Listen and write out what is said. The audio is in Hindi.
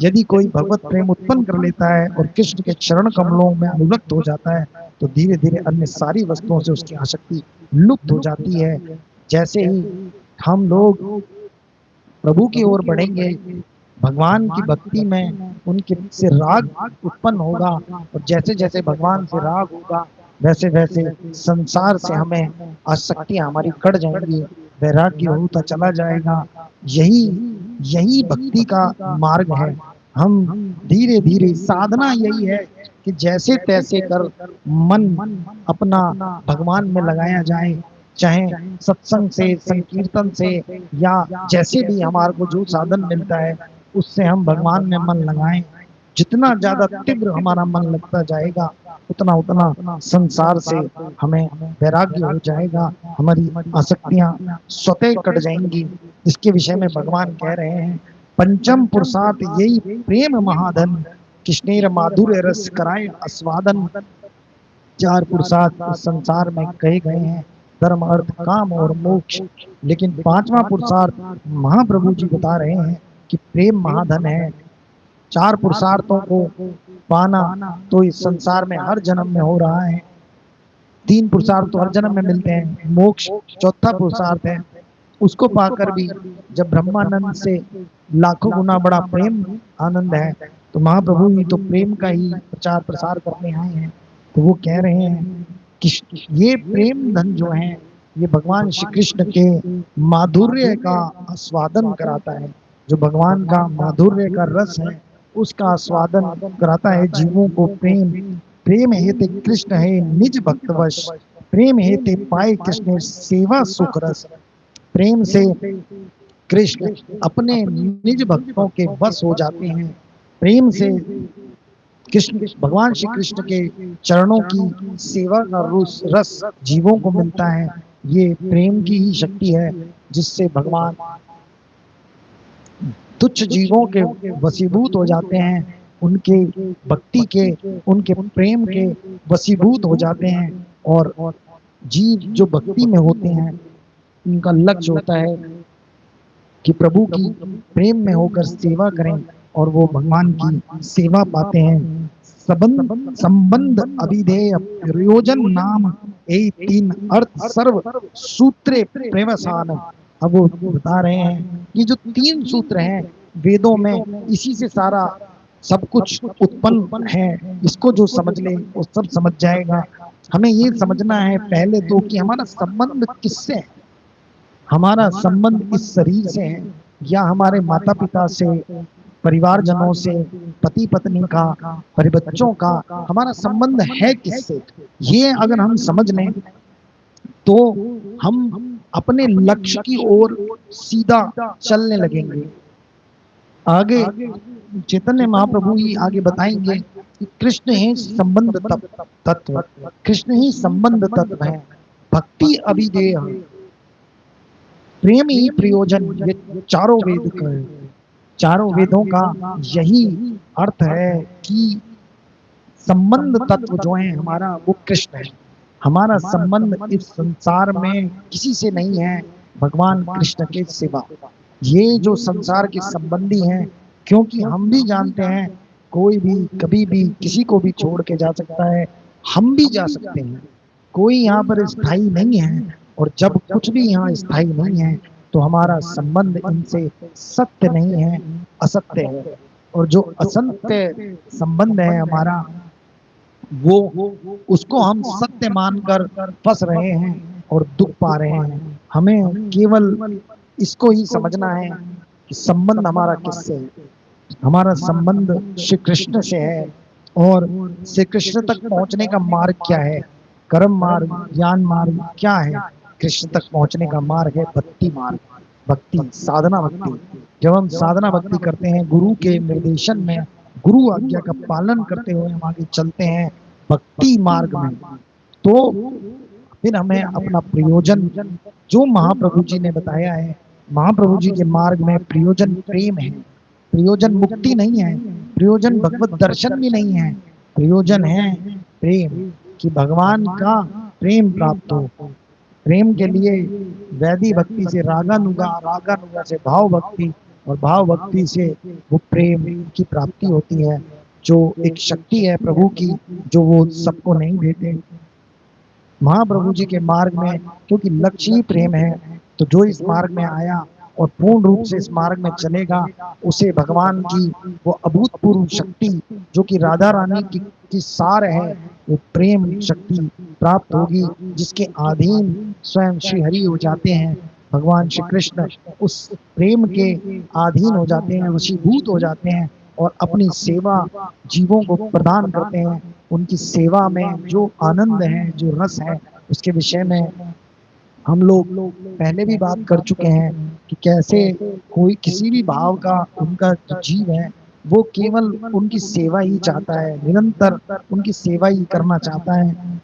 यदि कोई भगवत प्रेम उत्पन्न कर लेता है और कृष्ण के चरण कमलों में अनुरक्त हो जाता है तो धीरे धीरे अन्य सारी वस्तुओं से उसकी आसक्ति लुप्त हो जाती है। जैसे ही हम लोग प्रभु की ओर बढ़ेंगे, भगवान की भक्ति में उनके से राग उत्पन्न होगा, और जैसे जैसे भगवान से राग होगा वैसे वैसे संसार से हमें आसक्तियां हमारी कट जाएंगी, वैराग्य होता चला जाएगा। यही यही भक्ति का मार्ग है। हम धीरे धीरे साधना यही है कि जैसे तैसे कर मन अपना भगवान में लगाया जाए, चाहे सत्संग से, संकीर्तन से, या जैसे भी हमारे को जो साधन मिलता है उससे हम भगवान में मन लगाएं। जितना ज्यादा तीव्र हमारा मन लगता जाएगा उतना उतना संसार से हमें वैराग्य हो जाएगा, हमारी आसक्तियां स्वतः कट जाएंगी। इसके विषय में भगवान कह रहे हैं, पंचम पुरुषार्थ यही प्रेम महाधन, कृष्णेर माधुर्य रस कराए आस्वादन। चार पुरुषार्थ इस संसार में कहे गए हैं, धर्म अर्थ काम और मोक्ष, लेकिन पांचवा पुरुषार्थ महाप्रभु जी बता रहे हैं कि प्रेम महाधन है। चार पुरुषार्थों को पाना तो इस संसार में हर जन्म में हो रहा है, तीन पुरुषार्थ तो हर जन्म में मिलते हैं, मोक्ष चौथा पुरुषार्थ है। उसको पाकर भी जब ब्रह्मानंद से लाखों गुना बड़ा प्रेम आनंद है, तो महाप्रभु भी तो प्रेम का ही प्रचार प्रसार करने आए हैं। तो वो कह रहे हैं कि ये प्रेम धन जो है ये भगवान श्री कृष्ण के माधुर्य का आस्वादन कराता है। जो भगवान का माधुर्य का रस है उसका आस्वादन कराता है जीवों को। प्रेम प्रेम हेते कृष्ण है निज भक्तवश, प्रेम हेते पाए कृष्ण सेवा सुख रस। प्रेम से कृष्ण अपने निज भक्तों के वश हो जाते हैं। प्रेम से कृष्ण भगवान श्री कृष्ण के चरणों की सेवा का रस जीवों को मिलता है। ये प्रेम की ही शक्ति है जिससे भगवान तुच्छ जीवों के वशीभूत हो जाते हैं, उनके भक्ति के, उनके प्रेम के वशीभूत हो जाते हैं। और जीव जो भक्ति में होते हैं उनका लक्ष्य होता है कि प्रभु की प्रेम में होकर सेवा करें और वो भगवान की सेवा पाते हैं। संबंध संबंध अभिधेय प्रयोजन नाम यही तीन अर्थ सर्व सूत्रे प्रेमसान। अब वो बता रहे हैं कि जो तीन सूत्र हैं वेदों में, इसी से सारा सब कुछ उत्पन्न है। इसको जो समझ ले वो सब समझ जाएगा। हमें ये समझना है पहले तो कि हमारा संबंध किससे है। हमारा संबंध इस शरीर से है या हमारे माता पिता से, परिवारजनों से, पति पत्नी का, परिबच्चों का, हमारा संबंध है किससे। ये अगर हम समझ लें तो हम अपने लक्ष्य की ओर सीधा चलने लगेंगे। आगे चैतन्य महाप्रभु ही आगे बताएंगे कि कृष्ण ही संबंध तत्व, कृष्ण ही संबंध तत्व है। भक्ति अभिधेय, प्रेम ही प्रयोजन, ये चारों वेद का है। चारों वेदों का यही अर्थ है कि संबंध तत्व जो है हमारा वो कृष्ण है। हमारा संबंध इस संसार में किसी से नहीं है भगवान कृष्ण के सिवा। ये जो संसार के संबंधी हैं, क्योंकि हम भी जानते हैं कोई भी कभी भी किसी को भी छोड़ के जा सकता है, हम भी जा सकते हैं। कोई यहाँ पर स्थायी नहीं है, और जब कुछ भी यहाँ स्थायी नहीं है तो हमारा संबंध इनसे सत्य नहीं है, असत्य है। और जो असत्य संबंध है हमारा वो उसको हम सत्य मानकर फंस रहे हैं और दुख पा रहे हैं। हमें केवल इसको ही समझना है कि संबंध हमारा किससे है। हमारा संबंध श्री कृष्ण से है, और श्री कृष्ण तक पहुंचने का मार्ग क्या है, कर्म मार्ग, ज्ञान मार्ग क्या है। कृष्ण तक पहुंचने का मार्ग है भक्ति मार्ग, भक्ति साधना भक्ति। जब हम साधना भक्ति करते हैं गुरु के निर्देशन में, गुरु आज्ञा का पालन करते हुए हम आगे चलते हैं भक्ति मार्ग में, तो फिर हमें अपना प्रयोजन जो महाप्रभु जी ने बताया है, महाप्रभु जी के मार्ग में प्रयोजन प्रेम है। प्रयोजन मुक्ति नहीं है, प्रयोजन भगवत दर्शन भी नहीं है, प्रयोजन है प्रेम, कि भगवान का प्रेम प्राप्त हो। प्रेम के लिए वैदी भक्ति से रागानुगा, रागानुगा से भाव भक्ति, और भाव भक्ति से वो प्रेम की प्राप्ति होती है, जो एक शक्ति है प्रभु की, जो वो सबको नहीं देते। महाप्रभु जी के मार्ग में क्योंकि लक्ष्य ही प्रेम है, तो जो इस मार्ग में आया और पूर्ण रूप से इस मार्ग में चलेगा, उसे भगवान की वो अभूतपूर्व शक्ति जो कि राधा रानी की सार है, वो प्रेम शक्ति प्राप्त होगी, जिसके अधीन स्वयं श्री हरि हो जाते हैं। भगवान श्री कृष्ण उस प्रेम के अधीन हो जाते हैं, वशीभूत हो जाते हैं और अपनी सेवा जीवों को प्रदान करते हैं। उनकी सेवा में जो आनंद है, जो रस है, उसके विषय में हम लोग पहले भी बात कर चुके हैं कि कैसे कोई किसी भी भाव का उनका जो जीव है, वो केवल उनकी सेवा ही चाहता है, निरंतर उनकी सेवा ही करना चाहता है।